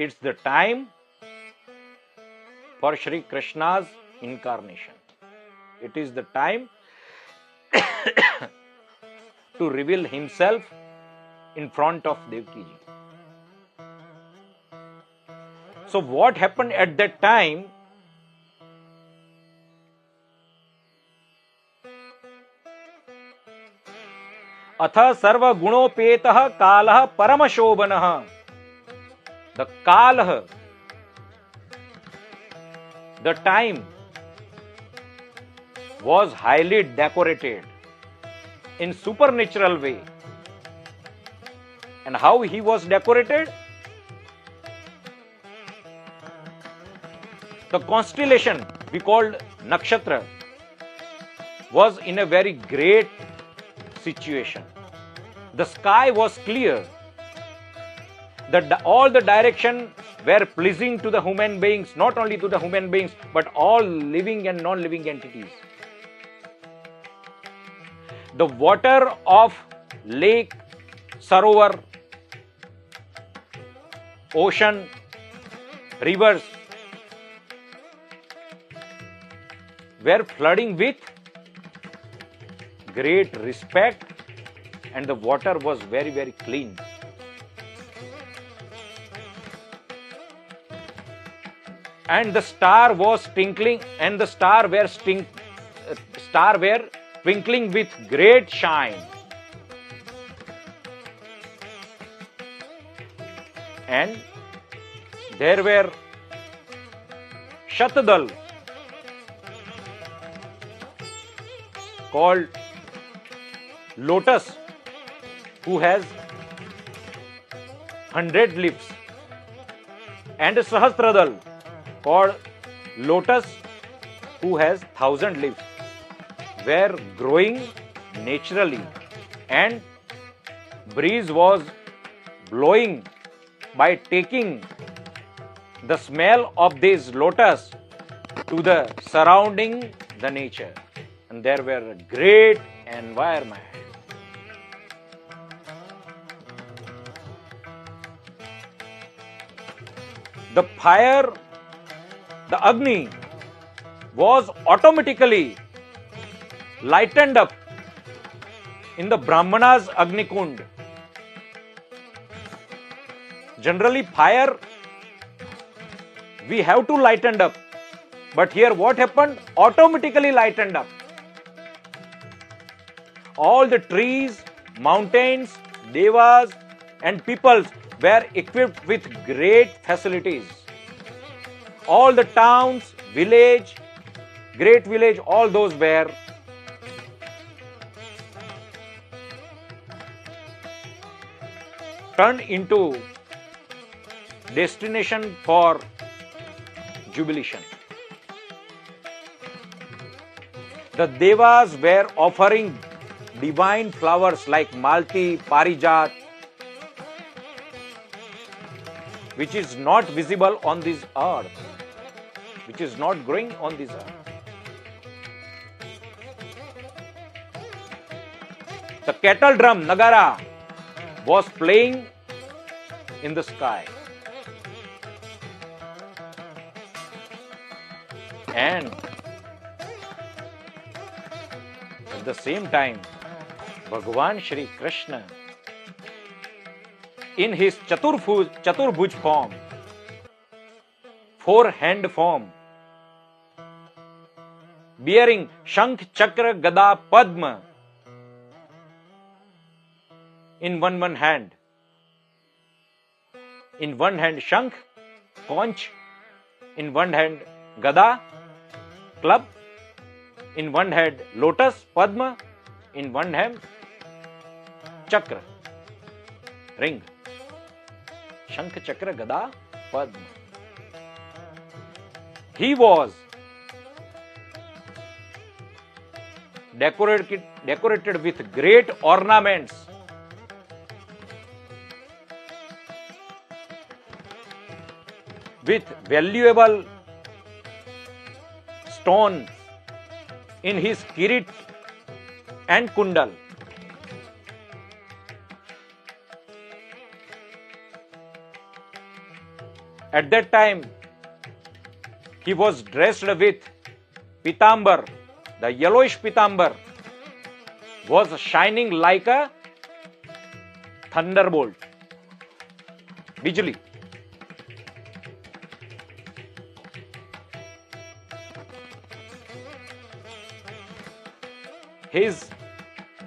It's the time for Shri Krishna's incarnation. It is the time to reveal himself in front of Devaki ji. So what happened at that time? अथ सर्वगुणोपेतः कालः परमशोभनः. The कालः, the time, was highly decorated in supernatural way. And how he was decorated? The constellation we called nakshatra was in a very great situation. The sky was clear. All the direction were pleasing to the human beings, not only to the human beings, but all living and non-living entities. The water of lake, sarovar, ocean, rivers were flooding with great respect, and the water was very, very clean. And the star was twinkling, and the star were twinkling with great shine. And there were Shatadal, called lotus, who has 100 leaves, and Sahasradal, called lotus, who has 1,000 leaves, were growing naturally, and breeze was blowing by taking the smell of this lotus to the surrounding the nature, and there were a great environment. The fire, the Agni, was automatically lightened up in the Brahmana's Agni Kund. Generally, fire we have to lighten up, but here what happened? Automatically lightened up. All the trees, mountains, devas, and peoples were equipped with great facilities. All the towns, village, great village, all those were turned into destination for jubilation. The devas were offering divine flowers like Malti, Parijat, which is not visible on this earth, which is not growing on this earth. The kettle drum, Nagara, was playing in the sky. And at the same time, Bhagavan Shri Krishna, in his Chaturbhuj form, four-hand form, bearing Shankh, Chakra, Gada, Padma in one hand. In one hand Shankh, conch, in one hand Gada, club, in one hand lotus, Padma, in one hand Chakra, ring. Shankh, Chakra, Gada, Padma. He was decorated with great ornaments, with valuable stone in his kirit and kundal. At that time, he was dressed with pitambar. The yellowish pitambar was shining like a thunderbolt. Bijli. His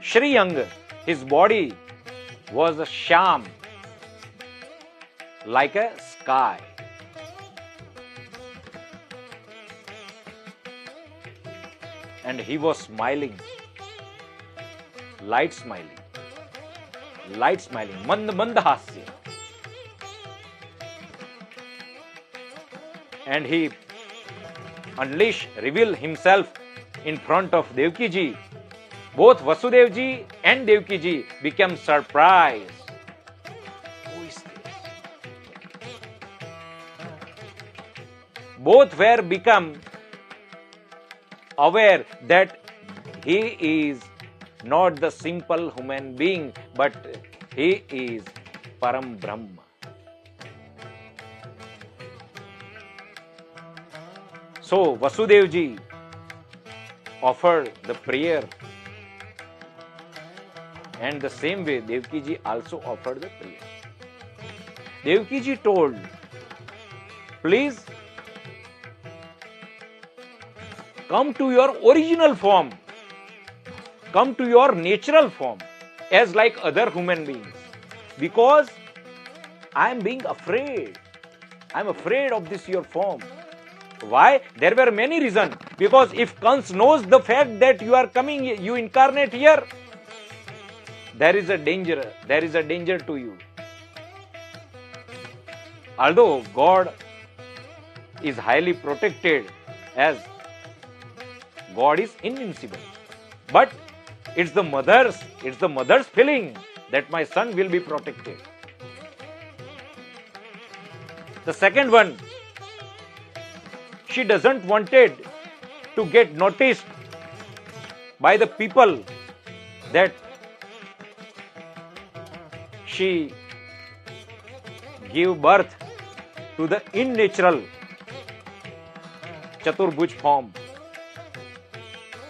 Shriyang, his body was a sham, like a sky. And he was smiling, light smiling, mand hasya. And he revealed himself in front of Devaki ji. Both Vasudev ji and Devaki ji became surprised. Who is this? Both were become aware that he is not the simple human being, but he is Param Brahma. So Vasudev ji offered the prayer, and the same way Devaki ji also offered the prayer. Devaki ji told, please come to your original form, come to your natural form as like other human beings, because I am being afraid. I am afraid of this your form. Why? There were many reasons. Because if Kans knows the fact that you are coming, you incarnate here, there is a danger. There is a danger to you. Although God is highly protected, as God is invincible, but it's the mother's feeling that my son will be protected. The second one, she doesn't wanted to get noticed by the people that she gave birth to the unnatural Chaturbhuj form.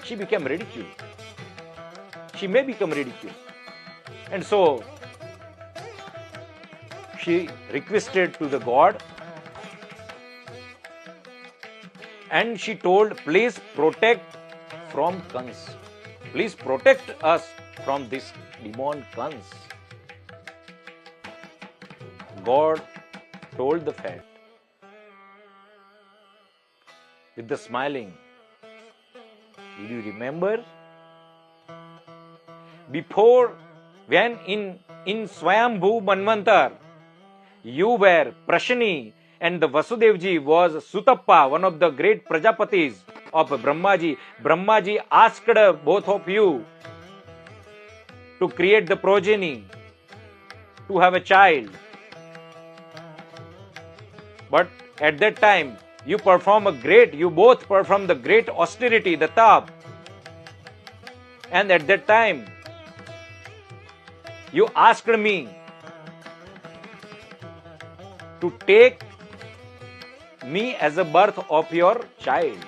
She became ridiculed. She may become ridiculed. And so she requested to the God, and she told, please protect from Kans. Please protect us from this demon Kans. God told the fact with the smiling. Did you remember? Before, when in Swayambhu Manvantar, you were Prashani, and the Vasudevji was Sutappa, one of the great Prajapatis of Brahmaji. Brahmaji asked both of you to create the progeny, to have a child. But at that time, you both perform the great austerity, the tap. And at that time, you asked me to take me as a birth of your child.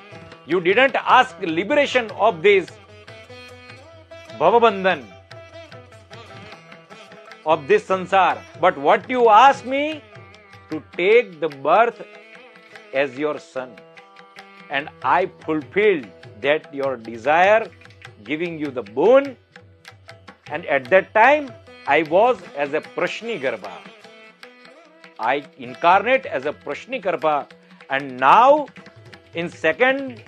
You didn't ask liberation of this Bhavabandhan, of this sansar. But what you asked me? To take the birth as your son. And I fulfilled that your desire, giving you the boon. And at that time, I was as a Prashni Garbha. I incarnate as a Prashni Garbha. And now, in second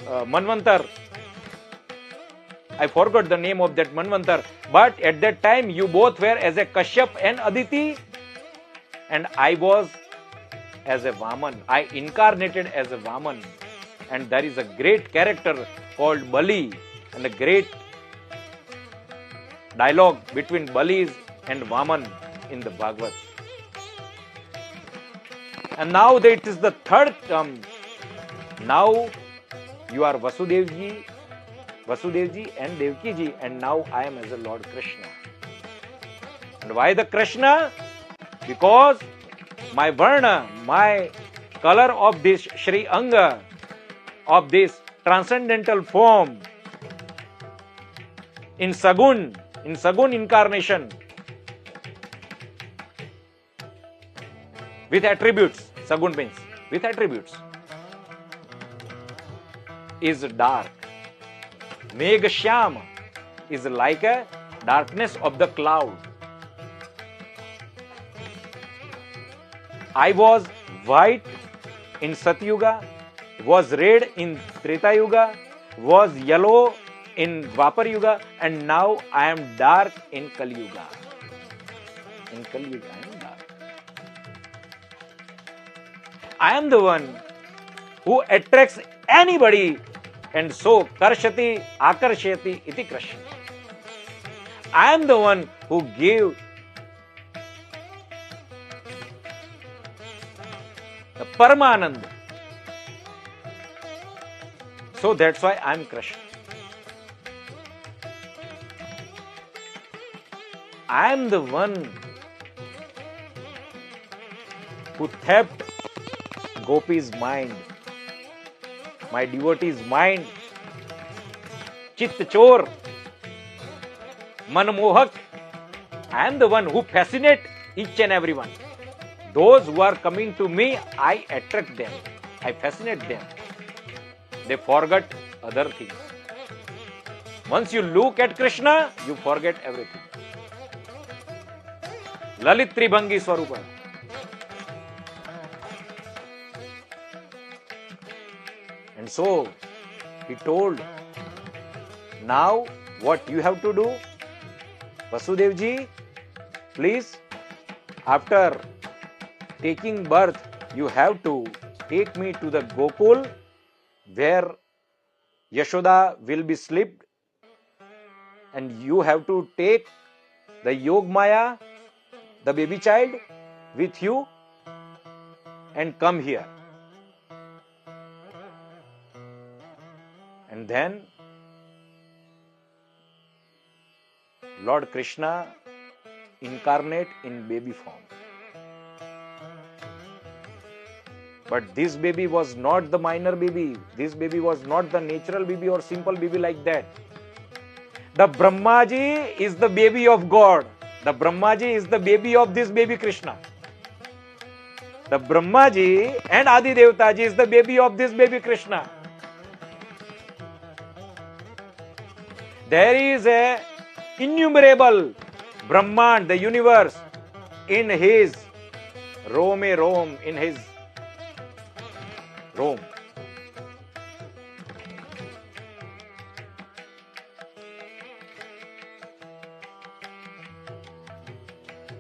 Manvantar, I forgot the name of that Manvantar, but at that time you both were as a Kashyap and Aditi, and I was as a Vaman. I incarnated as a Vaman, and there is a great character called Bali, and a great dialogue between Balis and Vaman in the Bhagavad. And now that it is the third term, now you are Vasudevji and Devaki ji, and now I am as a Lord Krishna. And why the Krishna? Because my Varna, my color of this Shri Anga, of this transcendental form in Sagun incarnation, with attributes, Sagun means with attributes, is dark. Megh Shyam is like a darkness of the cloud. I was white in Satyuga, was red in Treta Yuga, was yellow in Dwapar Yuga, and now I am dark in Kali Yuga. In Kali Yuga, I am dark. I am the one who attracts anybody, and so karshati akarshati iti Krishna. I am the one who gave the Paramanand. So that's why I am Krishna. I am the one who tapped Gopi's mind, my devotee's mind. Chit Chor, Manmohak. I am the one who fascinates each and everyone. Those who are coming to me, I attract them. I fascinate them. They forget other things. Once you look at Krishna, you forget everything. Lalit Tribhangi Swarupa. And so, he told, now what you have to do, Vasudevji, please, after taking birth, you have to take me to the Gokul, where Yashoda will be slept, and you have to take the Yogmaya, the baby child, with you and come here. And then Lord Krishna incarnate in baby form. But this baby was not the minor baby. This baby was not the natural baby or simple baby like that. The Brahmaji is the baby of God. The Brahmaji is the baby of this baby Krishna. The Brahmaji and Adi Devtaji is the baby of this baby Krishna. There is a innumerable Brahman, the universe, in his Rome, in his Rome.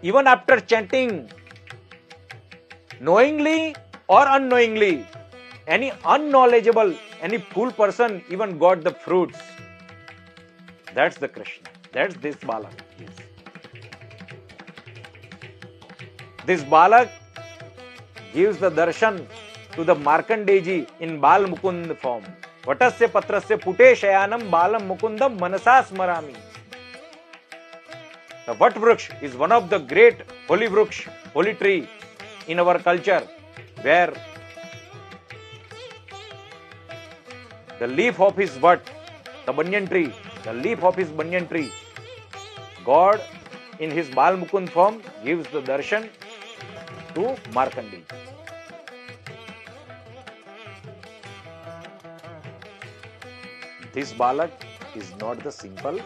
Even after chanting, knowingly or unknowingly, any unknowledgeable, any fool person even got the fruits. That's the Krishna. That's this Balak. This Balak gives the darshan to the Markandeji in Bal Mukund form. Vatasya patrasya pute shayanam balam mukundam manasa smarami. The Vat Vruksh is one of the great holy Vruksh, holy tree in our culture, where the leaf of his Vat, the banyan tree, the leaf of his banyan tree, God in his Bal Mukund form gives the darshan to Markandeji. This Balak is not the simple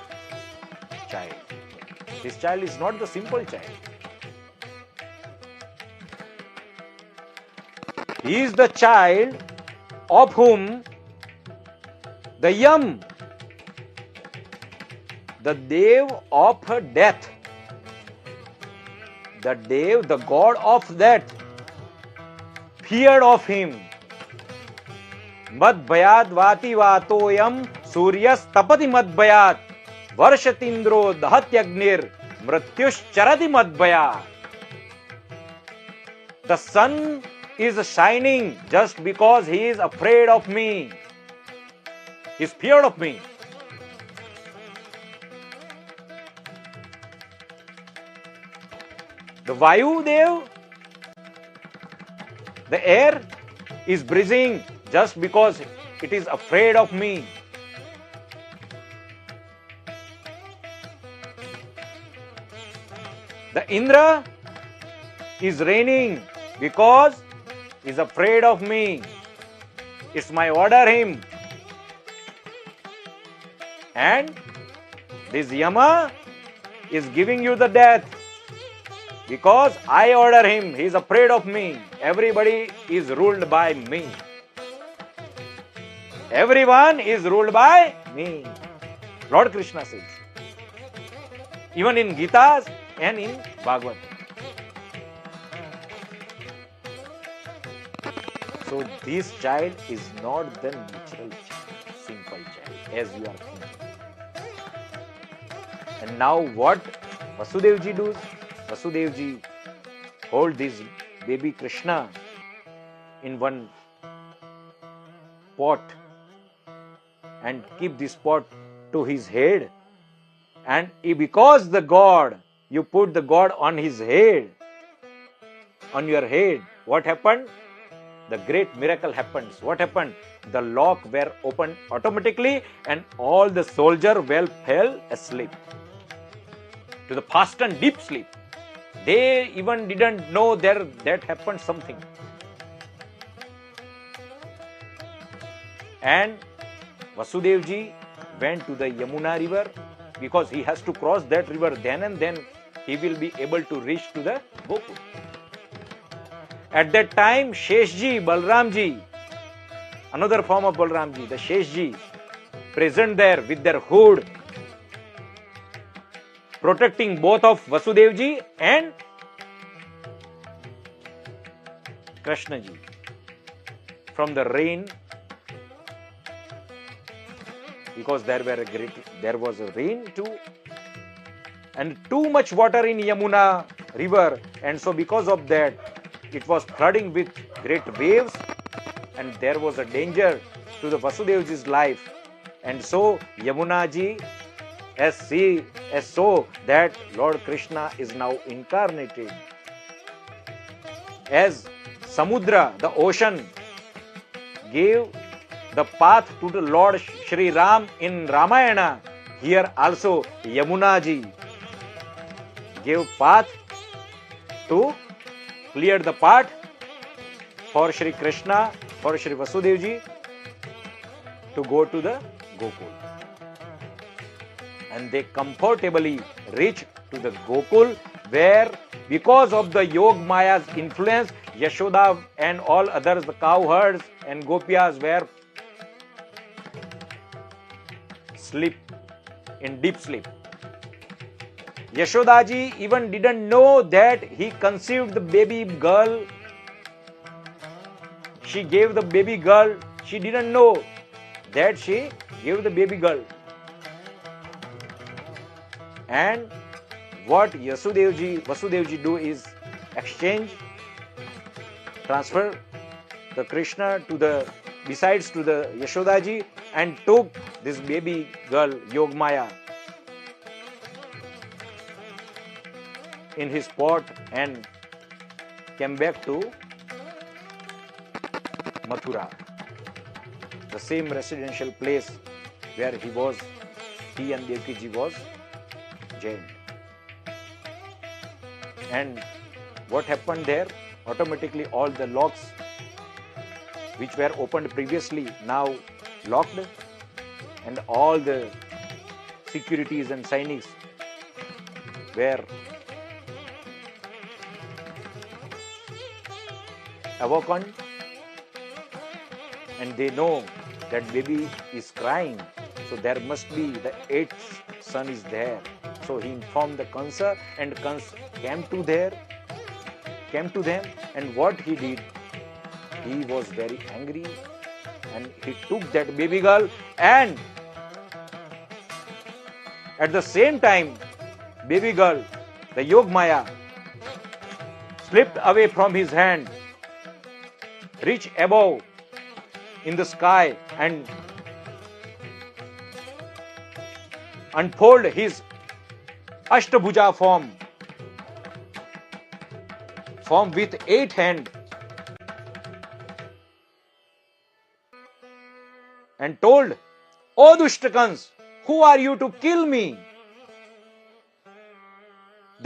child. This child is not the simple child. He is the child of whom the Yam, the Dev of death, the Dev, the god of death, feared of him. Mad Bhayad Vati Vatoyam Suryas Tapati Mad Bhayat Varshatindro Dahatyagnir Mrityush Charati Mad Bhayat. The sun is shining just because he is afraid of me. He is feared of me. The Vayu Dev, the air is breathing just because it is afraid of me. The Indra is raining because he's afraid of me. It's my order him. And this Yama is giving you the death because I order him. He is afraid of me. Everybody is ruled by me. Everyone is ruled by me. Lord Krishna says. Even in Gitas and in Bhagavad. So this child is not the natural child, simple child, as you are thinking. And now what Vasudevji does? Vasudevji hold this baby Krishna in one pot and keep this pot to his head. And because the God, you put the God on his head, on your head, what happened? The great miracle happens. What happened? The lock were opened automatically and all the soldiers fell asleep. To the fast and deep sleep. They even didn't know that happened something. And Vasudevji went to the Yamuna river because he has to cross that river then and then he will be able to reach to the Gokul. At that time, Sheshji, Balramji, another form of Balramji, the Sheshji, present there with their hood, protecting both of Vasudevji and Krishnaji from the rain, because there was a rain too, and too much water in Yamuna river, and so because of that, it was flooding with great waves, and there was a danger to the Vasudevji's life, and so Yamunaji as so that Lord Krishna is now incarnated as Samudra, the ocean, gave the path to the Lord Shri Ram in Ramayana. Here also Yamunaji gave path to clear the path for Shri Krishna, for Shri Vasudevji to go to the Gokul. And they comfortably reach to the Gokul where, because of the Yog Maya's influence, Yashoda and all others, the cowherds and Gopiyas were in deep sleep. Yashodaji even didn't know that he conceived the baby girl. She gave the baby girl. She didn't know that she gave the baby girl. And what Vasudevji do is transfer the Krishna besides to the Yashodaji, and took this baby girl Yogmaya in his pot and came back to Mathura, the same residential place where he and Devaki was jailed. And what happened there? Automatically all the locks which were opened previously now locked, and all the securities and signings were awakened, and they know that baby is crying, so there must be the 8th son is there. So he informed the Kansa, and Kansa came to them, and what he did, he was very angry, and he took that baby girl, and at the same time, baby girl, the Yog Maya, slipped away from his hand, reached above in the sky, and unfold his Ashtabhuja form, formed with 8 hands and told, "O Dushtakans, who are you to kill me?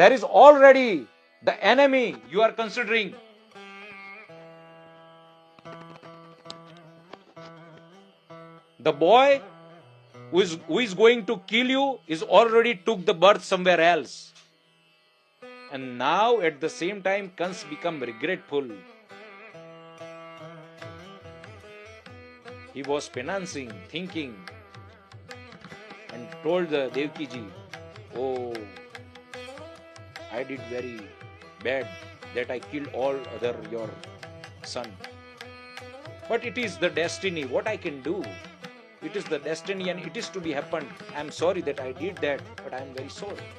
There is already the enemy you are considering." The boy who is going to kill you is already took the birth somewhere else. And now at the same time Kans become regretful. He was penouncing, thinking, and told the Devaki ji, "Oh, I did very bad that I killed all other your son. But it is the destiny. What I can do? It is the destiny and it is to be happened. I am sorry that I did that, but I am very sorry."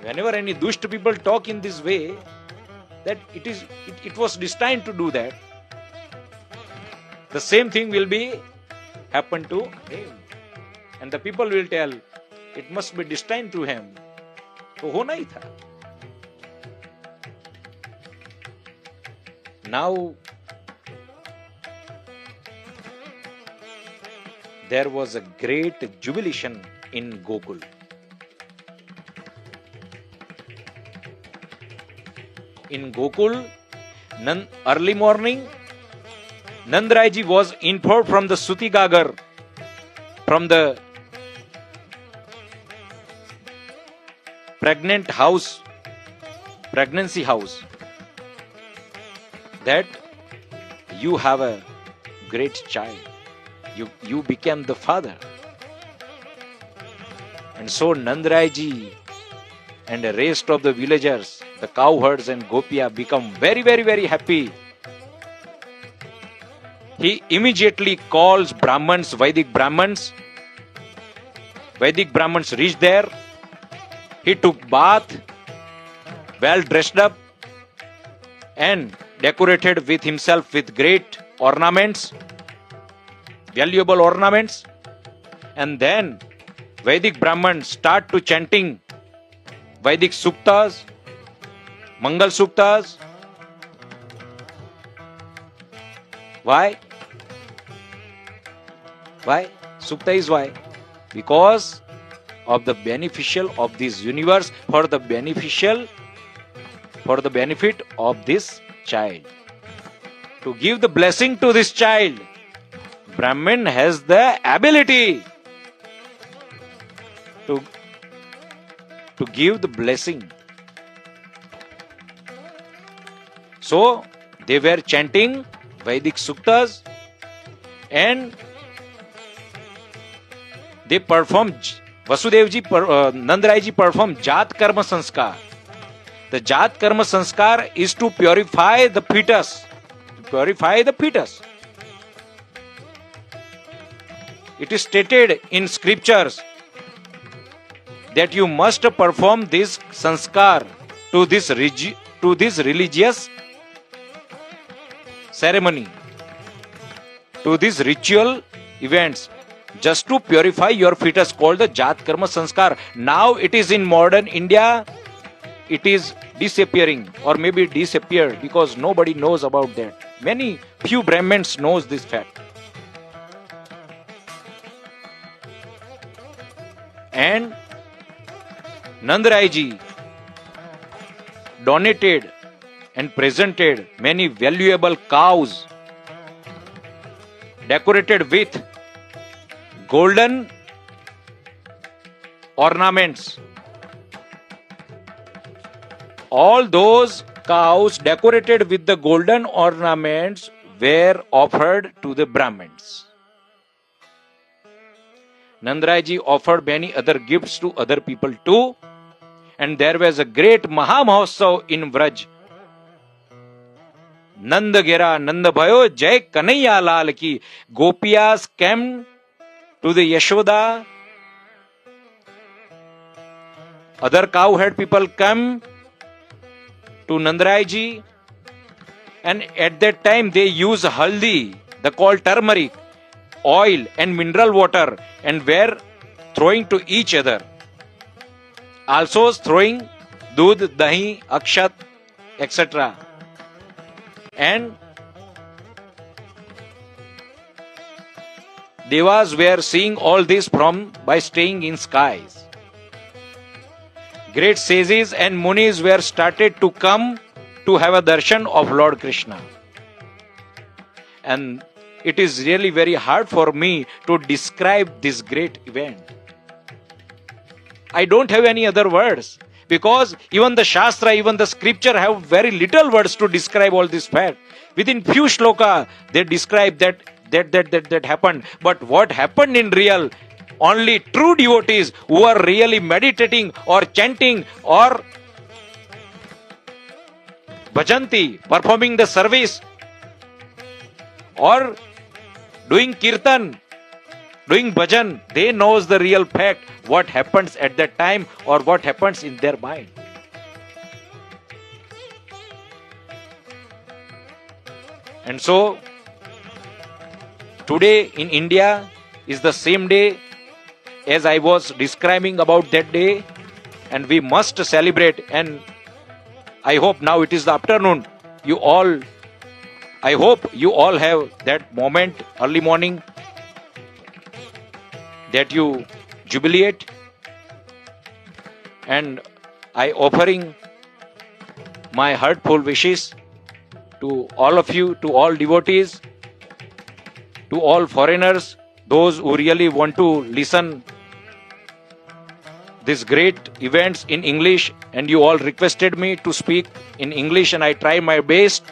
Whenever any dusht people talk in this way, that it was destined to do that, the same thing will be happen to him. And the people will tell, it must be destined to him. तो होना ही था. Now there was a great jubilation in Gokul. In Gokul, early morning, Nandrai ji was informed from the Suti Gagar, from the pregnancy house, that you have a great child. You became the father. And so Nandrai ji and the rest of the villagers, the cowherds and Gopiya, become very, very, very happy. He immediately calls Brahmans, Vedic Brahmans. Vedic Brahmans reached there. He took bath, well dressed up, and decorated with himself with great ornaments, valuable ornaments. And then Vedic Brahmans start to chanting Vedic Suktas, Mangal Suktas. Why? Why? Sukta is why? Because of the beneficial of this universe, for the benefit of this child. To give the blessing to this child, Brahman has the ability to give the blessing. So they were chanting Vedic Suktas and they performed, Vasudevji, Nandraiji performed Jat Karma Sanskar. The Jat Karma Sanskar is to purify the fetus. It is stated in scriptures that you must perform this sanskar to this religious ceremony, to these ritual events, just to purify your fetus, called the Jat Karma Sanskar. Now it is in modern India, it is disappearing, or maybe disappeared, because nobody knows about that. Few Brahmins knows this fact. And Nandrai donated and presented many valuable cows decorated with golden ornaments. All those cows decorated with the golden ornaments were offered to the Brahmins. Nandraji offered many other gifts to other people too. And there was a great Maha Mahotsav in Vraj. Nanda Gira, Nanda Bhayo, Jai Kanaiya Lal ki. Gopiyas came to the Yashoda. Other cowherd people come to Nandraji. And at that time they use haldi, they call turmeric, oil and mineral water, and were throwing to each other. Also throwing Dudh, dahi, akshat, etc. And Devas were seeing all this from by staying in skies. Great sages and munis were started to come to have a darshan of Lord Krishna. And it is really very hard for me to describe this great event. I don't have any other words, because even the Shastra, even the scripture have very little words to describe all this fact. Within few shloka, they describe that happened. But what happened in real, only true devotees who are really meditating or chanting or bhajanti, performing the service, or doing kirtan, doing bhajan, they knows the real fact, what happens at that time or what happens in their mind. And so, today in India is the same day as I was describing about that day, and we must celebrate. And I hope now it is the afternoon. I hope you all have that moment, early morning, that you jubilate. And I offering my heartful wishes to all of you, to all devotees, to all foreigners, those who really want to listen these great events in English, and you all requested me to speak in English, and I try my best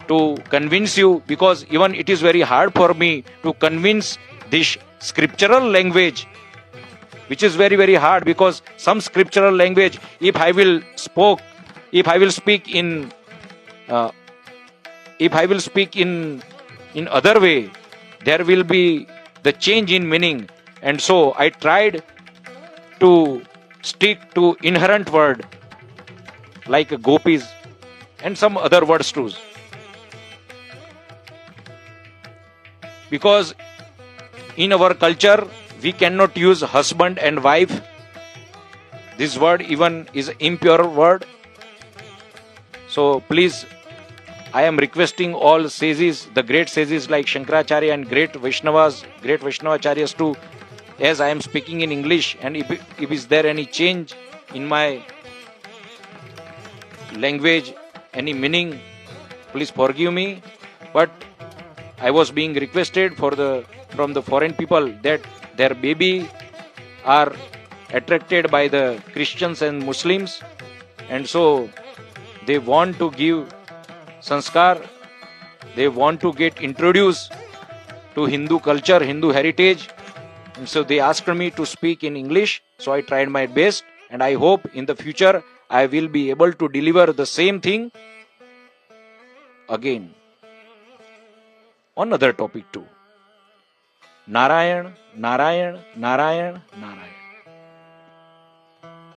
to convince you, because even it is very hard for me to convince this scriptural language, which is very, very hard, because some scriptural language, if I will speak in other way, there will be the change in meaning. And so I tried to stick to inherent word like gopis and some other words too, because in our culture we cannot use husband and wife. This word even is impure word. So please, I am requesting all sages, the great sages like Shankaracharya and great Vaishnavacharyas too, as I am speaking in English, and if is there any change in my language, any meaning, please forgive me. But I was being requested from the foreign people that their baby are attracted by the Christians and Muslims, and so they want to give sanskar, they want to get introduced to Hindu culture, Hindu heritage. And so they asked me to speak in English, so I tried my best, and I hope in the future I will be able to deliver the same thing again on other topic too. Narayan, Narayan, Narayan, Narayan.